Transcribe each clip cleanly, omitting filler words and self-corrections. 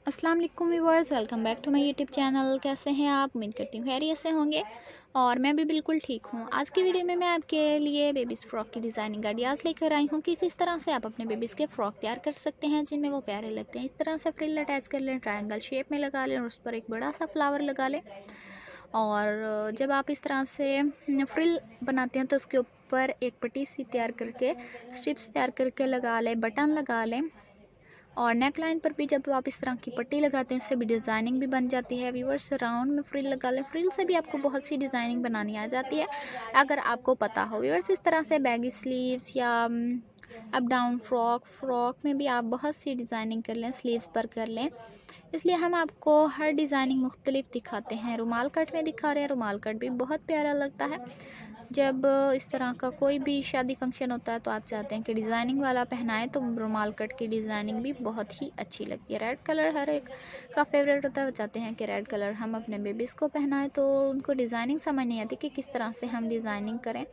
अस्सलाम वालेकुम viewers, welcome back to my YouTube channel. कैसे हैं आप? उम्मीद करती हूँ खैरियत से होंगे और मैं भी बिल्कुल ठीक हूँ। आज की वीडियो में मैं आपके लिए बेबीज़ फ़्रॉक की डिज़ाइनिंग आइडियाज़ लेकर आई हूँ कि किस तरह से आप अपने बेबीज़ के फ़्रॉक तैयार कर सकते हैं जिनमें वो प्यारे लगते हैं। इस तरह से फ्रिल अटैच कर लें, ट्रायंगल शेप में लगा लें और उस पर एक बड़ा सा फ्लावर लगा लें। और जब आप इस तरह से फ्रिल बनाते हैं तो उसके ऊपर एक पट्टी सी तैयार करके, स्ट्रिप्स तैयार करके लगा लें, बटन लगा लें। और नेक लाइन पर भी जब आप इस तरह की पट्टी लगाते हैं उससे भी डिज़ाइनिंग भी बन जाती है। व्यूअर्स, राउंड में फ्रिल लगा लें, फ्रिल से भी आपको बहुत सी डिज़ाइनिंग बनानी आ जाती है अगर आपको पता हो। व्यूअर्स, इस तरह से बैगी स्लीव्स या अप डाउन फ्रॉक में भी आप बहुत सी डिज़ाइनिंग कर लें, स्लीव्स पर कर लें। इसलिए हम आपको हर डिज़ाइनिंग मुख्तलिफ दिखाते हैं। रुमाल कट में दिखा रहे हैं, रुमाल कट भी बहुत प्यारा लगता है। जब इस तरह का कोई भी शादी फंक्शन होता है तो आप चाहते हैं कि डिज़ाइनिंग वाला पहनाएं तो रुमाल कट की डिज़ाइनिंग भी बहुत ही अच्छी लगती है। रेड कलर हर एक का फेवरेट होता है, वो चाहते हैं कि रेड कलर हम अपने बेबीज़ को पहनाएं तो उनको डिज़ाइनिंग समझ नहीं आती कि किस तरह से हम डिज़ाइनिंग करें।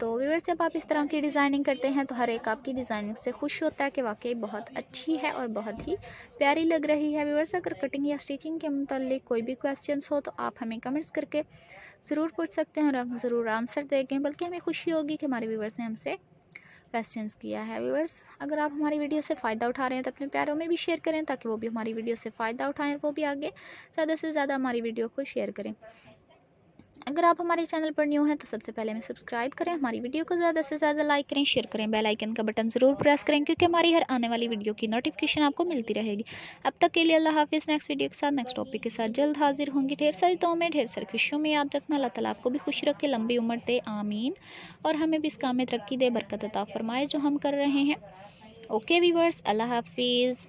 तो व्यूअर्स, जब आप इस तरह की डिज़ाइनिंग करते हैं तो हर एक आपकी डिज़ाइनिंग से खुश होता है कि वाकई बहुत अच्छी है और बहुत ही प्यारी लग रही है। व्यूअर्स, अगर कटिंग या स्टिचिंग के मुतालिक कोई भी क्वेश्चंस हो तो आप हमें कमेंट्स करके ज़रूर पूछ सकते हैं और हम ज़रूर आंसर देंगे। बल्कि हमें खुशी होगी कि हमारे व्यूअर्स ने हमसे क्वेश्चंस किया है। व्यूअर्स, अगर आप हमारी वीडियो से फ़ायदा उठा रहे हैं तो अपने प्यारों में भी शेयर करें ताकि वो भी हमारी वीडियो से फ़ायदा उठाएं और वो भी आगे ज़्यादा से ज़्यादा हमारी वीडियो को शेयर करें। अगर आप हमारे चैनल पर न्यू हैं तो सबसे पहले हमें सब्सक्राइब करें, हमारी वीडियो को ज़्यादा से ज़्यादा लाइक करें, शेयर करें, बेल आइकन का बटन ज़रूर प्रेस करें क्योंकि हमारी हर आने वाली वीडियो की नोटिफिकेशन आपको मिलती रहेगी। अब तक के लिए अल्लाह हाफिज़। नेक्स्ट वीडियो के साथ, नेक्स्ट टॉपिक के साथ जल्द हाजिर होंगी। ढेर सारी दुआओं में, ढेर सारी खुशियों में याद रखना। अल्लाह ताला आपको भी खुश रखे, लंबी उम्र दे, आमीन। और हमें भी इस काम में तरक्की दे, बरकत अता फरमाए जो हम कर रहे हैं। ओके व्यूअर्स, अल्लाह हाफिज़।